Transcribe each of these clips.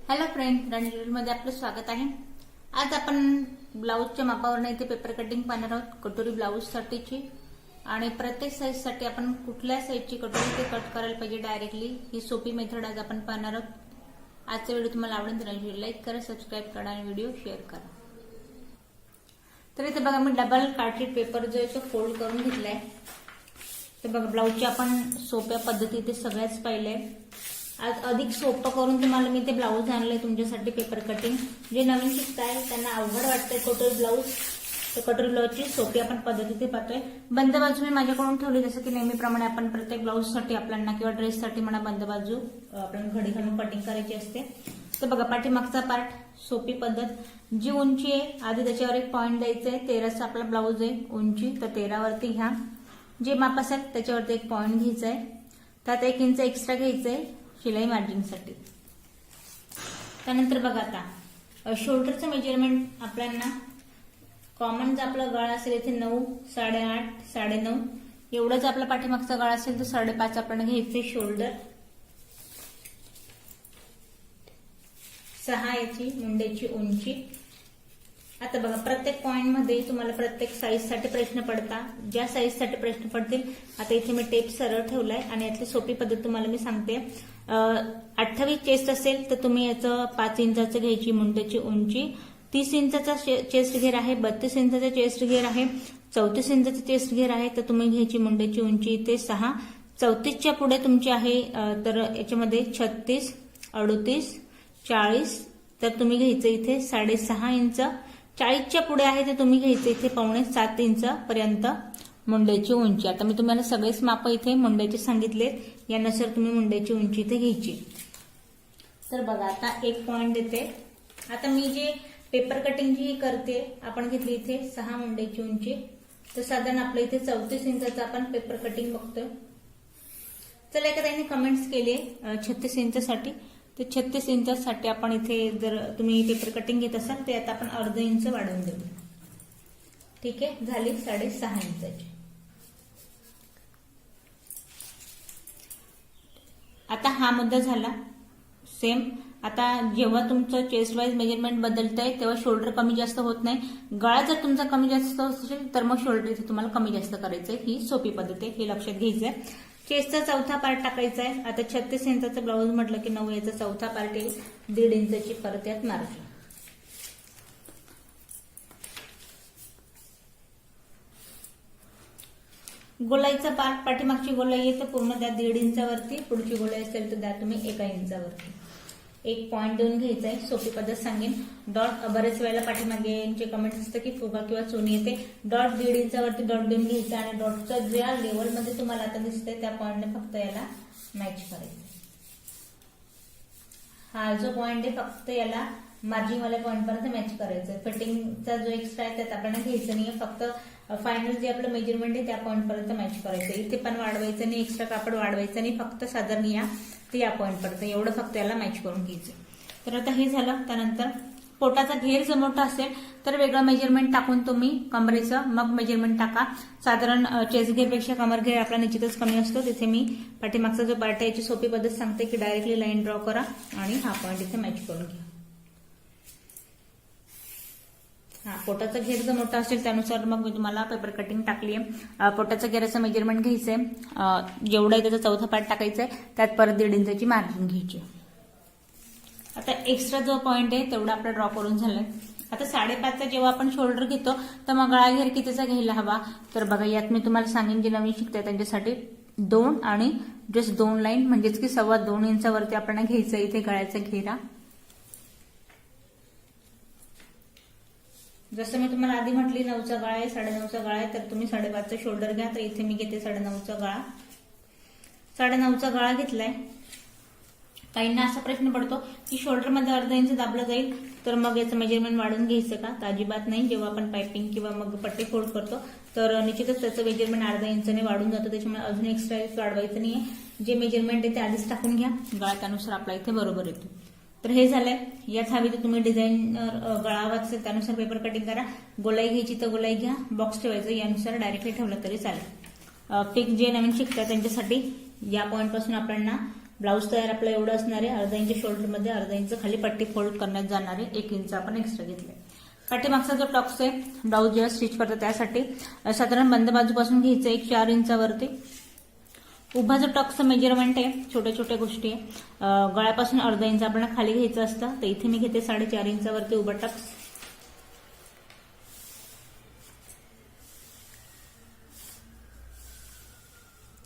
Hello friend, रणजीमध्ये आपलं स्वागत आहे। आज आपण ब्लाऊजच्या मापावरनं इथे पेपर कटिंग पाहणार आहोत कटोरी ब्लाऊज साठीची। आणि प्रत्येक साईज साठी आपण कुठल्या साईजची कटोरी ते कट करायला पाहिजे डायरेक्टली ही सोपी मेथड आज आपण पाहणार आहोत। आजचा व्हिडिओ तुम्हाला आवडेल तर रणजी लाईक करा, सबस्क्राईब करा आणि व्हिडिओ शेअर करा। तर इथे बघा मी डबल कार्डशीट पेपर जो आहे तो फोल्ड करून घेतलाय। तर बघा ब्लाऊजची आपण सोप्या पद्धती इथे सगळ्याच पाहिलंय। आज अधिक सोपं करून तुम्हाला मी ते ब्लाऊज आणलंय तुमच्यासाठी पेपर कटिंग। जे नवीन शिकताय त्यांना अवघड वाटतंय कटोरी ब्लाऊज, तर कटोरी ब्लाऊजची सोपी आपण पद्धती ते पाहतोय। बंद बाजू मी माझ्याकडून ठेवली, जसं की नेहमीप्रमाणे आपण प्रत्येक ब्लाऊजसाठी आपल्याला किंवा ड्रेससाठी म्हणा बंद बाजू आपल्याला घडी घालून कटिंग करायची असते। तर बघा पाठीमागचा पार्ट सोपी पद्धत, जी उंची आहे आधी त्याच्यावर एक पॉईंट द्यायचा आहे। 13चा आपला ब्लाऊज आहे उंची, तर 13 वरती घ्या जे माप असेल त्याच्यावरती एक पॉईंट घ्यायचा आहे। त्यात 1 इंच एक्स्ट्रा घ्यायचं आहे शिलाई मार्जिनसाठी। त्यानंतर बघा आता शोल्डरचं मेजरमेंट आपल्याला कॉमन जर आपला गळा असेल इथे 9, 8.5, 9.5 एवढंच आपला पाठीमागचा गळा असेल तर 5.5 आपल्याला घ्यायचे शोल्डर। 6 याची मुंडेची उंची। आता बघा प्रत्येक पॉइंट मध्ये तुम्हाला प्रत्येक साईज साठी प्रश्न पडतात, ज्या साईज साठी प्रश्न पडतील आता इथे मी टेप सरळ ठेवलाय आणि यातली सोपी पद्धत तुम्हाला मी सांगते। 28 चेस्ट असेल तर तुम्ही याचं 5 इंचाचं घ्यायची मुंडेची उंची। 30 इंचाचा चेस्ट घेर आहे, 32 इंचाचा चेस्ट घेर आहे, 34 इंचाचा चेस्ट घेर आहे, तर तुम्ही घ्यायची मुंडेची उंची इथे 6। 34च्या पुढे तुमची आहे तर याच्यामध्ये 36, 38, 40 तर तुम्ही घ्यायचं इथे 6.5 इंच। 40च्या पुढे आहे तर तुम्ही घ्यायचं इथे 6.25 इंच पर्यंत मुंडेची उंची। आता मी तुम्हाला सगळेच माप इथे मुंड्याचे सांगितले, यानुसार तुम्ही मुंड्याची उंची इथे घ्यायची। तर बघा आता एक पॉइंट देते। आता मी जे पेपर कटिंग जी करते आपण घेतली इथे 6 मुंड्याची उंची, तर साधारण आपल्या इथे 34 इंचाचं आपण पेपर कटिंग बघतोय। चला एखाद्याने कमेंट्स केले 36 इंचासाठी, तर 36 इंचासाठी आपण इथे जर तुम्ही पेपर कटिंग घेत असाल तर आता आपण अर्धा इंच वाढवून देऊ। ठीक आहे, झाली 6.5 इंचाची। आता हा मुद्दा झाला सेम। आता जेव्हा तुमचं चेस्ट वाईज मेजरमेंट बदलतंय तेव्हा शोल्डर कमी जास्त होत नाही। गळा जर तुमचा कमी जास्त असेल तर मग शोल्डर इथे तुम्हाला कमी जास्त करायचंय, ही सोपी पद्धत आहे, हे लक्षात घ्यायचंय। चेस्टचा चौथा पार्ट टाकायचा आहे। आता 36 इंचाचा ब्लाऊज म्हटलं की 9 याचा चौथा पार्ट येईल, 1.5 इंचाची परत यात मार्जिन। गोलाईचा पार्ट पाठीमागची गोलाई आहे तर पूर्ण द्या 1.5 इंचावरती, पुढची गोलाई असेल तर द्या तुम्ही 1 इंचावरती। एक पॉइंट देऊन घ्यायचा आहे, सोपी पद्धत सांगेन। डॉट बरेच वेळेला पाठीमागे यांचे कमेंट्स असतं की फुगा किंवा चोनी येते, डॉट 1.5 इंचावरती डॉट देऊन घ्यायचा आणि डॉटच्या ज्या लेवलमध्ये तुम्हाला आता दिसतंय त्या पॉइंटने फक्त याला मॅच करायचं। हा जो पॉइंट आहे फक्त याला मार्जिन वाल्या पॉइंट पर्यंत मॅच करायचं। फिटिंगचा जो एक्स्ट्रा आहे त्यात आपल्याला घ्यायचं नाही, फक्त फायनल जे आपलं मेजरमेंट आहे त्या पॉइंट पर्यंत मॅच करायचं। इथे पण वाढवायचं नाही, एक्स्ट्रा कापड वाढवायचं नाही, फक्त साधारण या पॉइंट पर्यंत एवढं फक्त याला मॅच करून घ्यायचं। तर आता हे झालं। त्यानंतर पोटाचा घेर जर मोठा असेल तर वेगळं मेजरमेंट टाकून तुम्ही कमरेचं मग मेजरमेंट टाका। साधारण चेस्ट घेरपेक्षा कमर घेर आपला निश्चितच कमी असतो, तिथे मी पाठीमागचा जो पार्ट आहे याची सोपी पद्धत सांगते की डायरेक्टली लाईन ड्रॉ करा आणि हा पॉइंट इथे मॅच करून घ्या। हा पोटाचा घेर जर मोठा असेल त्यानुसार मग मी तुम्हाला पेपर कटिंग टाकली आहे। पोटाचा घेराचं मेजरमेंट घ्यायचंय, जेवढा आहे त्याचा चौथा पार्ट टाकायचा आहे, त्यात परत 1.5 इंचाची मार्जिन घ्यायची। आता एक्स्ट्रा जो पॉइंट आहे तेवढा आपला ड्रॉ करून झालाय। आता 5.5चा जेव्हा आपण शोल्डर घेतो तर मग गळा घेर कितीचा घ्यायला हवा, तर बघा यात मी तुम्हाला सांगेन जे नवीन शिकताय त्यांच्यासाठी 2 आणि जस्ट 2 लाईन म्हणजेच की 2.25 इंचावरती आपल्याला घ्यायचं इथे गळ्याचा घेरा। जसं मी तुम्हाला आधी म्हटली 9चा गळा आहे, 9.5चा गळा आहे, तर तुम्ही 5.5चा शोल्डर घ्या। तर इथे मी घेते 9.5चा गळा। 9.5चा गळा घेतलाय। काहींना असा प्रश्न पडतो की शोल्डर मध्ये अर्धा इंच दाबलं जाईल तर मग याचं मेजरमेंट वाढून घ्यायचं का, तर अजिबात नाही। जेव्हा आपण पायपिंग किंवा मग पट्टे फोल्ड करतो तर निश्चितच त्याचं मेजरमेंट अर्धा इंचाने वाढून जातं, त्याच्यामुळे अजून एक्स्ट्रा वाढवायचं नाहीये। जे मेजरमेंट आहे ते आधीच टाकून घ्या, गळा त्यानुसार आपला इथे बरोबर येतो। तर हे झालंय। यात हवी तर तुम्ही डिझाईनर गळा हवा असेल त्यानुसार पेपर कटिंग करा। गोलाई घ्यायची तर गोलाई घ्या, बॉक्स ठेवायचं यानुसार डायरेक्टली ठेवलं तरी चालेल। फिक्स जे नवीन शिकतात त्यांच्यासाठी या पॉइंट पासून आपल्याला ब्लाऊज तयार आपलं एवढं असणार आहे. अर्धा इंच शोल्डरमध्ये, अर्धा इंच खाली पट्टी फोल्ड करण्यात जाणार आहे. 1 इंच आपण एक्स्ट्रा घेतलंय. पाठीमागचा जो टॉप्स आहे ब्लाऊज जेव्हा स्टिच करतो त्यासाठी साधारण बंद बाजूपासून घ्यायचं 1 4 इंचावरती. उभा जो टक्सचं मेजरमेंट आहे, छोट्या छोट्या गोष्टी आहे. गळ्यापासून अर्धा इंच आपल्याला खाली घ्यायचं असतं, तर इथे मी घेते 4.5 इंचावरती उभा टक्स.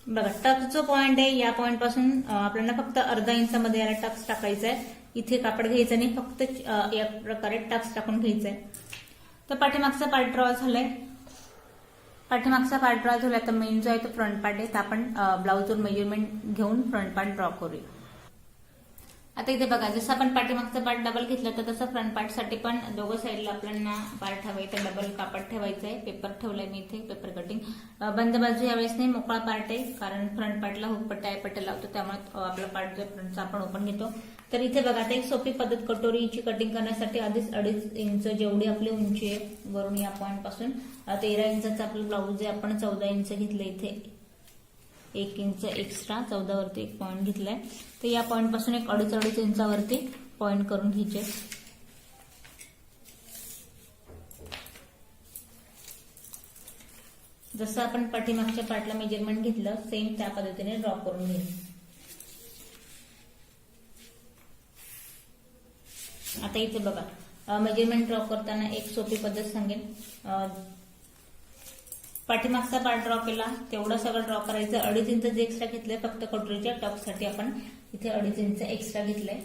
बघा टक्स जो पॉइंट आहे या पॉइंट पासून आपल्याला फक्त अर्धा इंचामध्ये याला टक्स टाकायचा आहे. इथे कापड घ्यायचं नाही, फक्त या प्रकारे टक्स टाकून घ्यायचंय. तर पाठीमागचा पार्ट ड्रॉ झालाय. तर मेन जो आहे तो फ्रंट पार्ट आहे, तर आपण ब्लाऊजवर मेजरमेंट घेऊन फ्रंट पार्ट ड्रॉ करूया. आता इथे बघा, जसं आपण पाठीमागचा पार्ट डबल घेतला तर तसं फ्रंट पार्ट साठी पण दोघं साईडला आपल्याला पार्ट हवाय, तर डबल कापड ठेवायचं आहे. पेपर ठेवलाय मी इथे, पेपर कटिंग. बंद बाजू यावेळेस नाही, मोकळा पार्ट आहे, कारण फ्रंट पार्टला हुक पट्ट्या पट्ट्या लावतो, त्यामुळे आपला पार्ट जो फ्रंटचा आपण ओपन घेतो. तर इथे बघा, आता एक सोपी पद्धत, कटोरीची कटिंग करण्यासाठी आधीच 2.5 इंच जेवढी आपली उंची आहे वरून या पॉइंट पासून 13 इंचाचा आपलं ब्लाऊज आहे, आपण 14 इंच घेतलं. इथे 1 इंच एक्स्ट्रा 14 वरती एक पॉइंट घेतलाय. तर या पॉइंट पासून एक 2.5 इंचावरती पॉइंट करून घ्यायचे. जसं आपण पाठीमागच्या पार्टला मेजरमेंट घेतलं सेम त्या पद्धतीने ड्रॉ करून घ्यायचं. आता इथे बघा, मेजरमेंट ड्रॉ करताना एक सोपी पद्धत सांगेन. पाठीमागचा पार्ट ड्रॉ केला तेवढं सगळं ड्रॉ करायचं. 2.5 इंच जे एक्स्ट्रा घेतलंय फक्त कटोरीच्या टॉपसाठी आपण इथे 2.5 इंच एक्स्ट्रा घेतलंय.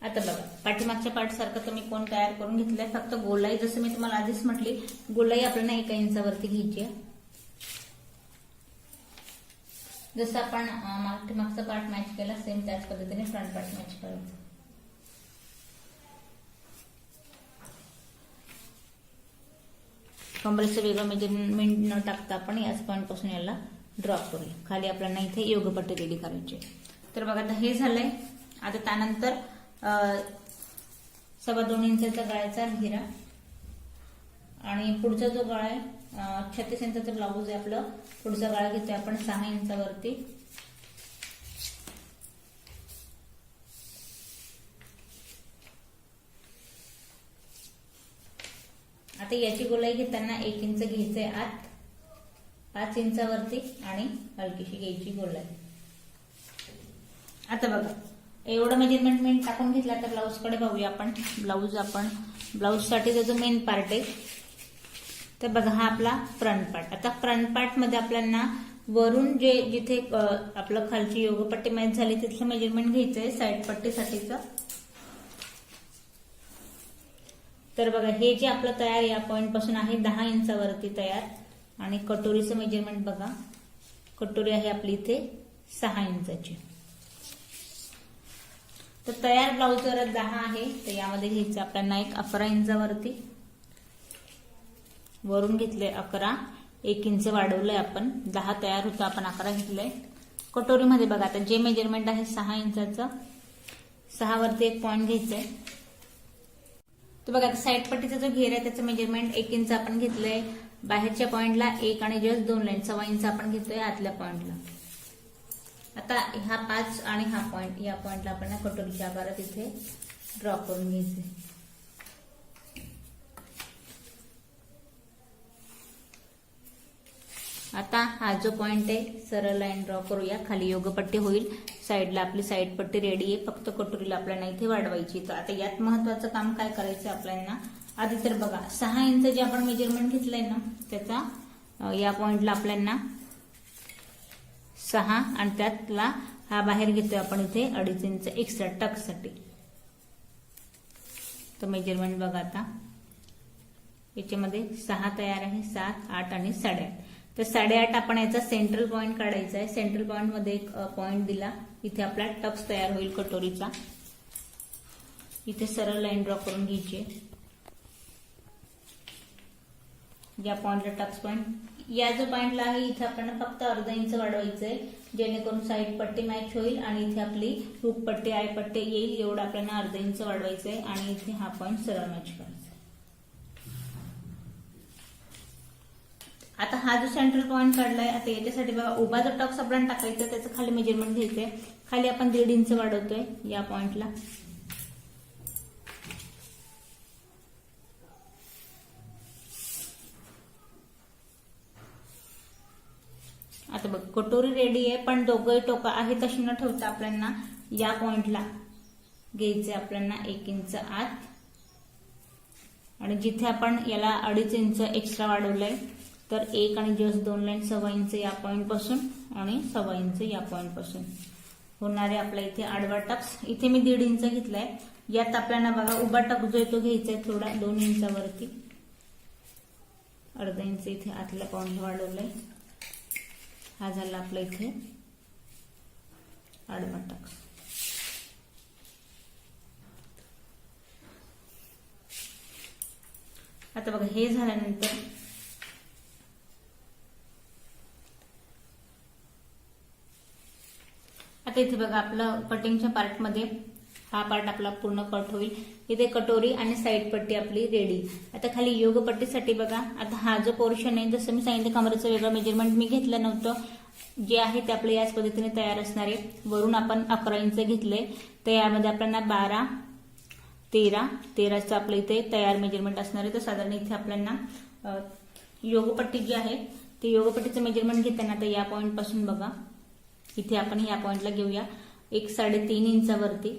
आता बघा, पाठीमागच्या पार्ट सारखं तुम्ही कोण तयार करून घेतलंय. फक्त गोलाई, जसं मी तुम्हाला आधीच म्हटली, गोलाई आपल्याला 1 इंचावरती घ्यायची आहे. जसं आपण पाठीमागचा पार्ट मॅच केला सेम त्याच पद्धतीने फ्रंट पार्ट मॅच करायचं. कंबरेचं वेगळं मेजरमेंट न टाकता आपण याच पॉइंट पासून याला ड्रॉ करूया. खाली आपल्याला इथे योगपट्टी रेडी करायची. तर बघा, आता हे झालंय. आता त्यानंतर 2.25 इंचाचा गळ्याचा घेरा आणि पुढचा जो गळा आहे 36 इंचाचा ब्लाऊज आहे आपलं. पुढचा गळा घेतोय आपण 6 इंचावरती. आता याची गोलाई घेताना 1 इंच घ्यायचंय आत, 5 इंचावरती आणि हलकीशी घ्यायची गोलाई. आता बघा, एवढं मेजरमेंट मी टाकून घेतला. तर ब्लाऊज कडे बघूया आपण. ब्लाऊज साठी जो मेन पार्ट आहे, तर बघा हा आपला फ्रंट पार्ट. आता फ्रंट पार्ट मध्ये आपल्याला वरून जिथे आपलं खालची योगपट्टी मॅच झाली तिथलं मेजरमेंट घ्यायचंय साईड पट्टीसाठीचं. तर बघा, हे जे आपलं तयार या पॉइंट पासून आहे 10 इंचावरती तयार. आणि कटोरीचं मेजरमेंट बघा, कटोरी आहे आपली इथे 6 इंचाची. तर तयार ब्लाऊजवर 10 आहे, तर यामध्ये घ्यायचं आपल्याला एक 11 इंचावरती. वरून घेतलंय 11, 1 इंच वाढवलंय आपण. 10 तयार होतं, आपण 11 घेतलंय. कटोरीमध्ये बघा, आता जे मेजरमेंट आहे 6 इंचाचं, 6 वरती एक पॉइंट घ्यायचंय. तर बघा, साईड पट्टीचा जो घेर आहे त्याचं मेजरमेंट 1 इंच आपण घेतलंय. बाहेरच्या पॉइंटला 1 आणि जस्ट 2 लाईन 1.25 इंच आपण घेतोय आतल्या पॉइंटला. आता हा 5 आणि हा पॉइंट, या पॉइंटला आपण कटोरीच्या आकारात इथे ड्रॉ करून घ्यायचे. आता हा जो पॉइंट आहे सरळ लाईन ड्रॉ करूया. खाली योगपट्टी होईल, साईडला आपली साईड पट्टी रेडी आहे, फक्त कटोरीला आपल्याला इथे वाढवायची. तर आता यात महत्वाचं काम काय करायचं आपल्याला. आधी तर बघा, 6 इंच जे आपण मेजरमेंट घेतलंय ना त्याचा या पॉइंटला आपल्याला 6 आणि त्यातला हा बाहेर घेतोय आपण इथे 2.5 इंच एक्स्ट्रा टक्ससाठी. तर मेजरमेंट बघा, आता याच्यामध्ये 6 तयार आहे, 7, 8 आणि 8.5. तर 8.5 आपण याचा सेंट्रल पॉइंट काढायचा आहे. सेंट्रल पॉइंट मध्ये एक पॉइंट दिला, इथे आपला टक्स तयार होईल कटोरीचा. इथे सरळ लाईन ड्रॉ करून घ्यायची. या पॉइंटला टक्स पॉइंट, या जो पॉइंटला आहे इथे आपल्याला फक्त अर्धा इंच वाढवायचं आहे, जेणेकरून साईड पट्टी मॅच होईल आणि इथे आपली हुक पट्टी आय पट्टी येईल एवढं आपल्याला अर्धा इंच वाढवायचं आहे आणि इथे हा पॉइंट सरळ मॅच करायचा. आता हा जो सेंट्रल पॉइंट काढलाय, आता याच्यासाठी बघा उभा जो टक्स आपल्याला टाकायचा त्याचं खाली मेजरमेंट घ्यायचंय. खाली आपण 1.5 इंच वाढवतोय या पॉइंटला. आता बघ कटोरी रेडी आहे, पण दोघंही टोका आहे तशी न ठेवता आपल्याला या पॉइंटला घ्यायचे आपल्याला 1 इंच आत, आणि जिथे आपण याला 2.5 इंच एक्स्ट्रा वाढवलंय तर 1 आणि जस्ट 2 लाईन 1.25 इंच या पॉइंट पासून आणि 1.25 इंच या पॉइंट पासून होणारे आपल्या इथे आडवा टक्स. इथे मी 1.5 इंच घेतलाय. यात आपल्याला बघा उभा टक जो आहे तो घ्यायचा आहे थोडा 2 इंचावरती, अर्धा इंच इथे आतल्या पॉइंट वाढवलाय. हा झाला आपला इथे आडवा टक्स. आता बघा हे झाल्यानंतर आता इथे बघा आपलं कटिंगच्या पार्टमध्ये हा पार्ट आपला पूर्ण कट होईल. इथे कटोरी आणि साईड पट्टी आपली रेडी. आता खाली योग पट्टीसाठी बघा, आता हा जो पोर्शन आहे जसं मी सांगितलं कमरेचं वेगळं मेजरमेंट मी घेतलं नव्हतं, जे आहे ते आपलं याच पद्धतीने तयार असणार आहे. वरून आपण 11 इंच घेतलंय तर यामध्ये आपल्याला 12, 13चं आपलं इथे तयार मेजरमेंट असणार आहे. तर साधारण इथे आपल्याला योगपट्टी जी आहे ते योगपट्टीचं मेजरमेंट घेताना आता या पॉइंट पासून बघा इथे आपण या पॉइंटला घेऊया 1.5 इंचावरती.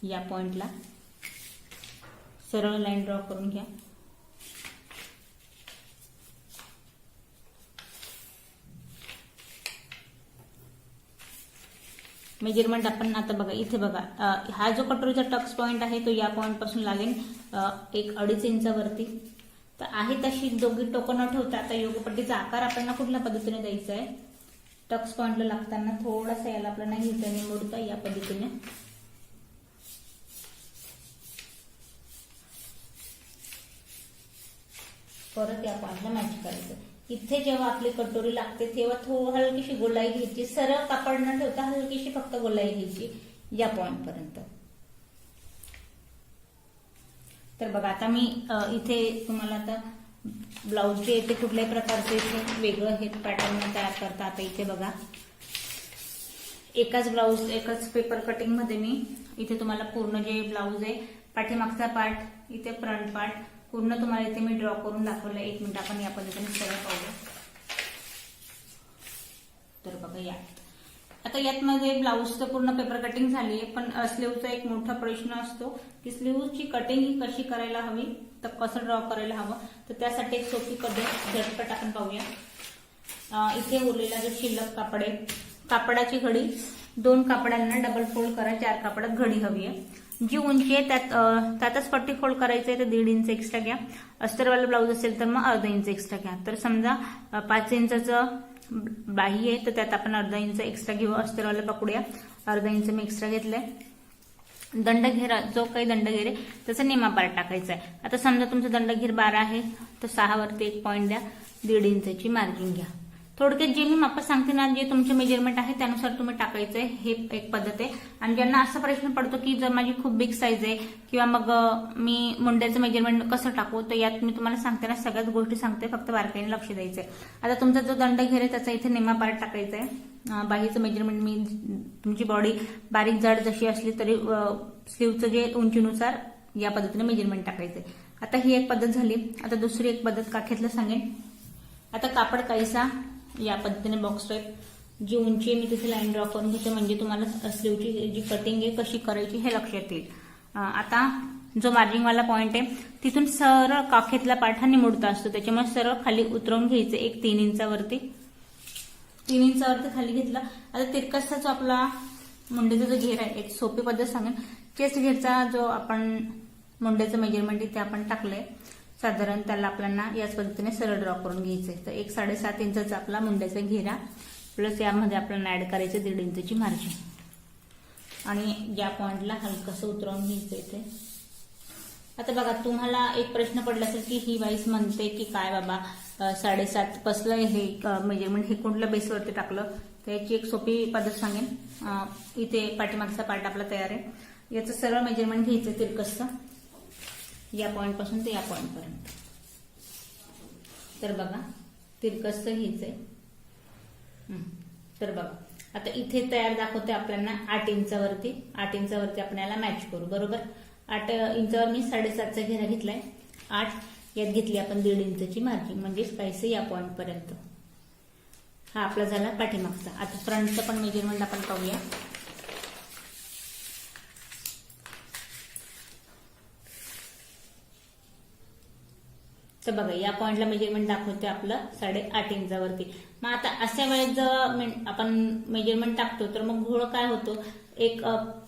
या पॉइंटला सरळ लाईन ड्रॉ करून घ्या. मेजरमेंट आपण आता बघा इथे बघा हा जो कटोरीचा टक्स पॉइंट आहे तो या पॉइंट पासून लागेल 1.5 इंचावरती. तर आहे तशी दोघी टोकं न ठेवता आता योगपट्टीचा आकार आपल्याला कुठल्या पद्धतीने द्यायचा आहे, टक्स पॉइंटला लागताना थोडासा याला आपल्याला घेता निवडता या पद्धतीने परत या पॉइंटला मॅच करायचं. इथे जेव्हा आपली कटोरी लागते तेव्हा हलकीशी गोलाई घ्यायची, सरळ कापड न ठेवता हलकीशी फक्त गोलाई घ्यायची या पॉइंट पर्यंत. तर बघा आता मी इथे तुम्हाला आता ब्लाउज जे येते कुठल्याही प्रकारचे इथे वेगळं हे पॅटर्न तयार करता. आता इथे बघा एकाच पेपर कटिंग मध्ये मी इथे तुम्हाला पूर्ण जे ब्लाउज आहे पाठीमागचा पार्ट इथे फ्रंट पार्ट पूर्ण तुम्हाला इथे मी ड्रॉ करून दाखवलं. 1 मिनिट आपण या पद्धतीने सरळ पाहूया. तर बघा या आता यात मध्ये ब्लाउजचं पूर्ण पेपर कटिंग झाली आहे, पण स्लीवचा एक मोठा प्रश्न असतो की स्लीवची कटिंग ही कशी करायला हवी, तर कसं ड्रॉ करायला हवं. तर त्यासाठी एक सोपी पद्धत झटपट आपण पाहूया. इथे उरलेला जो शिल्लक कापड आहे कापडाची घडी 2 कापडांना डबल फोल्ड करा. 4 कापडात घडी हवी आहे. जी उंची आहे त्यातच पट्टी फोल्ड करायची आहे तर 1.5 इंच एक्स्ट्रा घ्या. अस्तरवाला ब्लाऊज असेल तर मग अर्धा इंच एक्स्ट्रा घ्या. तर समजा 5 इंचाचं बाही आहे तर त्यात आपण अर्धा इंच एक्स्ट्रा घेऊ. अस्तरवाला पकडूया, अर्धा इंच मी एक्स्ट्रा घेतलंय. दंडघेर जो काही दंडघेर आहे त्याचा निमा पार्ट टाकायचा आहे. आता समजा तुमचा दंडघेर 12 आहे तर 6 वरती 1 पॉईंट द्या, 1.5 इंचाची मार्किंग घ्या. थोडक्यात जे मी माप सांगते ना, जे तुमचे मेजरमेंट आहे त्यानुसार तुम्ही टाकायचं आहे. हे एक पद्धत आहे. आणि ज्यांना असा प्रश्न पडतो की जर माझी खूप बिग साईज आहे किंवा मग मी मुंड्याचं मेजरमेंट कसं टाकू, तर यात मी तुम्हाला सांगते ना सगळ्याच गोष्टी सांगते, फक्त बारकाईने लक्ष द्यायचं आहे. आता तुमचा जो दंडघेर आहे त्याचा इथे निमा पार्ट टाकायचा आहे. बाहीचं मेजरमेंट मी तुमची बॉडी बारीक जाड जशी असली तरी स्लीवचं जे उंचीनुसार या पद्धतीने मेजरमेंट टाकायचं आहे. आता ही एक पद्धत झाली. आता दुसरी एक पद्धत काखेतलं सांगेन. आता कापड काहीसा या पद्धतीने बॉक्स टाईप जी उंची आहे मी तिथे लाईन ड्रॉ करून घेते, म्हणजे तुम्हाला स्लीवची जी कटिंग आहे कशी करायची हे लक्षात येईल. आता जो मार्जिंगवाला पॉइंट आहे तिथून सरळ काखेतला पार्ट हा निमुडता असतो, त्याच्यामुळे सरळ खाली उतरवून घ्यायचे. 3 इंचावरती खाली घेतला. आता तिरकसचा जो आपला मुंड्याचा जो घेर आहे, एक सोपी पद्धत सांगेन. चेस्ट घेरचा जो आपण मुंड्याचं मेजरमेंट इथे आपण टाकलंय साधारण त्याला आपल्याला याच पद्धतीने सरळ ड्रॉ करून घ्यायचंय. तर 7.5 इंचाचा आपला मुंड्याचा घेरा प्लस यामध्ये आपल्याला ऍड करायचं 1.5 इंचाची मार्जिन आणि या पॉइंटला हलकसं उतरवून घ्यायचं इथे. आता बघा, तुम्हाला एक प्रश्न पडला असेल की ही वाईस म्हणते की काय बाबा 7.5 बसलं हे मेजरमेंट हे कुठल्या बेसवरती टाकलं. तर याची एक सोपी पद्धत सांगेन. इथे पाठीमागचा पार्ट आपला तयार आहे. याचं सरळ मेजरमेंट घ्यायचं तिरकसचं, या पॉइंट पासून ते या पॉइंट पर्यंत. तर बघा, तिरकसचं घ्यायचंय. तर बघा, आता इथे तयार दाखवते आपल्याला 8 इंचावरती. 8 इंचावरती आपण याला मॅच करू. बरोबर, 8 इंचावर मी 7.5चा घेरा घेतलाय. 8 यात घेतली आपण 1.5 इंचची मार्जिन, म्हणजेच काहीसे या पॉइंट पर्यंत. हा आपला झाला पाठीमागचा. आता फ्रंटचं पण मेजरमेंट आपण पाहूया. तर बघा, या पॉइंटला मेजरमेंट दाखवते आपलं 8.5 इंचावरती. मग आता अशा वेळेस जर आपण मेजरमेंट टाकतो तर मग घोळ काय होतो, एक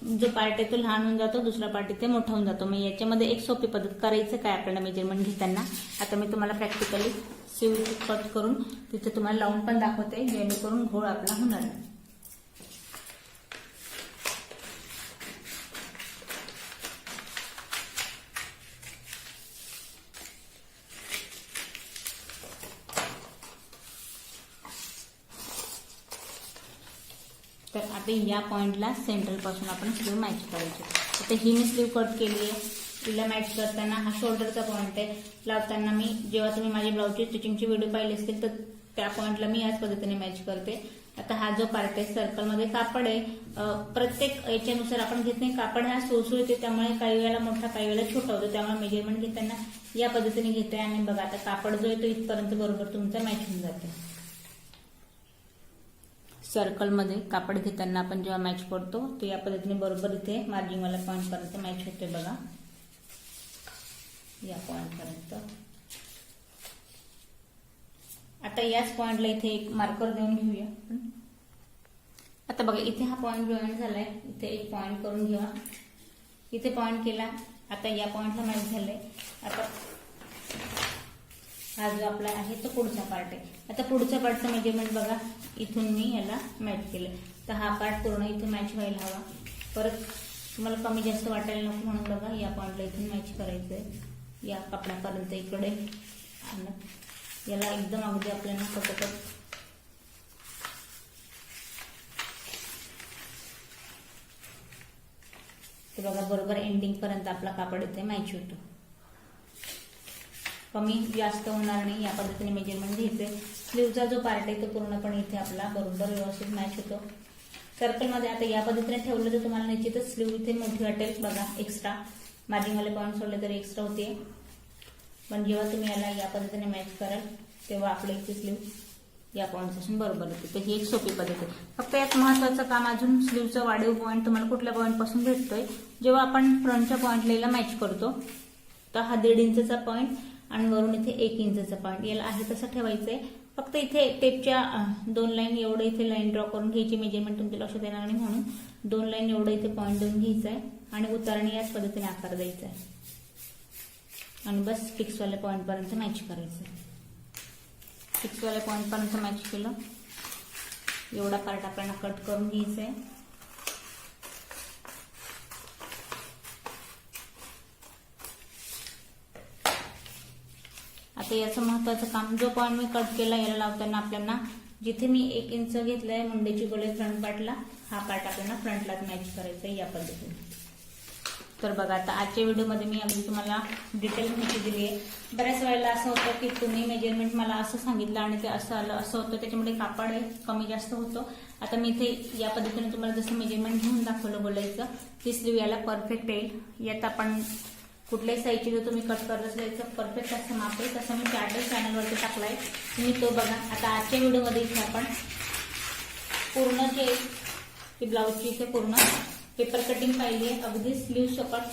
जो पार्ट आहे तो लहान होऊन जातो, दुसरा पार्ट इथे मोठा होऊन जातो. मग याच्यामध्ये एक सोपी पद्धत करायचं काय आपल्याला मेजरमेंट घेताना. आता मी तुम्हाला प्रॅक्टिकली सीव कट करून तिथे तुम्हाला लावून पण दाखवते, जेणेकरून घोळ आपला होणार नाही. तर आता या पॉइंटला सेंटर पासून आपण स्लीव मॅच करायची. आता ही मी स्लीव कट केली आहे. तिला मॅच करताना हा शोल्डरचा पॉइंट आहे. लावताना मी, जेव्हा तुम्ही माझी ब्लाऊजची स्टिचिंगची व्हिडिओ पाहिले असतील तर त्या पॉइंटला मी याच पद्धतीने मॅच करते. आता हा जो पार्ट आहे सर्कलमध्ये कापड आहे, प्रत्येक याच्यानुसार आपण घेत नाही. कापड हा सुळसुळीत आहे, त्यामुळे काही वेळेला मोठा काही वेळेला छोटा होतो. त्यामुळे मेजरमेंट घेताना या पद्धतीने घेते. आणि बघा, आता कापड जो आहे तो इथपर्यंत बरोबर तुमचा मॅच होऊन जाते. सर्कलमध्ये कापड घेताना आपण जेव्हा मॅच करतो तो या पद्धतीने बरोबर इथे मार्जिंगवाला पॉइंट पर्यंत मॅच होते. बघा, या पॉइंट पर्यंत. आता याच पॉइंटला इथे एक मार्कर देऊन घेऊया. आता बघा, इथे हा पॉइंट जॉईन झालाय. इथे एक पॉइंट करून घेऊया. इथे पॉइंट केला. आता या पॉइंटला मॅच झालंय. आता हा जो आपला आहे तो पुढचा पार्ट आहे. आता पुढच्या पार्टचं मेजरमेंट बघा, इथून मी याला मॅच केलं. तर हा पार्ट पूर्ण इथे मॅच व्हायला हवा. परत तुम्हाला कमी जास्त वाटायला नको म्हणून बघा, या पॉइंटला इथून मॅच करायचंय. या कपड्यापर्यंत इकडे याला एकदम अगदी आपल्याला पटपट तर बघा, बरोबर एंडिंग पर्यंत आपला कापड इथे मॅच होतो. कमी जास्त होणार नाही. या पद्धतीने मेजरमेंट घ्यायचे. स्लीवचा जो पार्ट आहे तो पूर्णपणे इथे आपला बरोबर व्यवस्थित मॅच होतो. सर्कलमध्ये आता या पद्धतीने ठेवलं तर तुम्हाला निश्चितच स्लीव इथे मोठी वाटेल. बघा, एक्स्ट्रा मार्जिंगवाले पॉईंट सोडले तरी एक्स्ट्रा होते. पण जेव्हा तुम्ही याला या पद्धतीने मॅच कराल तेव्हा आपल्या इथे स्लीव या पॉईंट पासून बरोबर होते. तर ही एक सोपी पद्धत आहे. फक्त यात महत्वाचं काम अजून, स्लीवचा वाढीव पॉईंट तुम्हाला कुठल्या पॉईंट पासून भेटतोय. जेव्हा आपण फ्रंटच्या पॉईंटला मॅच करतो तर हा 1.5 इंचचा पॉईंट आणि वरून इथे 1 इंचचा पॉईंट याला आहे तसं ठेवायचंय. फक्त इथे टेपच्या 2 लाईन एवढं इथे लाईन ड्रॉ करून घ्यायची. मेजरमेंट तुमच्या लक्षात येणार नाही म्हणून 2 लाईन एवढं इथे पॉईंट देऊन घ्यायचंय आणि उतारणी याच पद्धतीने आकार द्यायचा आहे. आणि बस फिक्सवाल्या पॉईंट पर्यंत मॅच करायचं. फिक्सवाल्या पॉईंट पर्यंत मॅच केलं. एवढा पार्ट आपल्याला कट करून घ्यायचा आहे. आता याचं महत्वाचं काम, जो पॉईंट मी कट केला याला लावताना आपल्याला जिथे मी 1 इंच घेतलंय मुंडेची गोळे फ्रंट पार्टला, हा पार्ट आपल्याला फ्रंटलाच मॅच करायचा आहे या पद्धतीने. तर बघा, आता आजच्या व्हिडिओमध्ये मी अगदी तुम्हाला डिटेल माहिती दिली आहे. बऱ्याच वेळेला असं होतं की तुम्ही मेजरमेंट मला असं सांगितलं आणि ते असं आलं, असं होतं. त्याच्यामुळे कापड कमी जास्त होतो. आता मी इथे या पद्धतीने तुम्हाला जसं मेजरमेंट घेऊन दाखवलं बोलायचं, ती स्लीव याला परफेक्ट येईल. यात आपण कुठल्याही साईजची जर तुम्ही कट करत असायचं परफेक्ट असं माप आहे, तसं मी चार्टर चॅनलवरती टाकलाय, तुम्ही तो बघा. आता आजच्या व्हिडिओमध्ये इथे आपण पूर्ण जे ब्लाऊजची इथे पूर्ण पेपर कटिंग पाहिली आहे, अगदी स्लीव सकट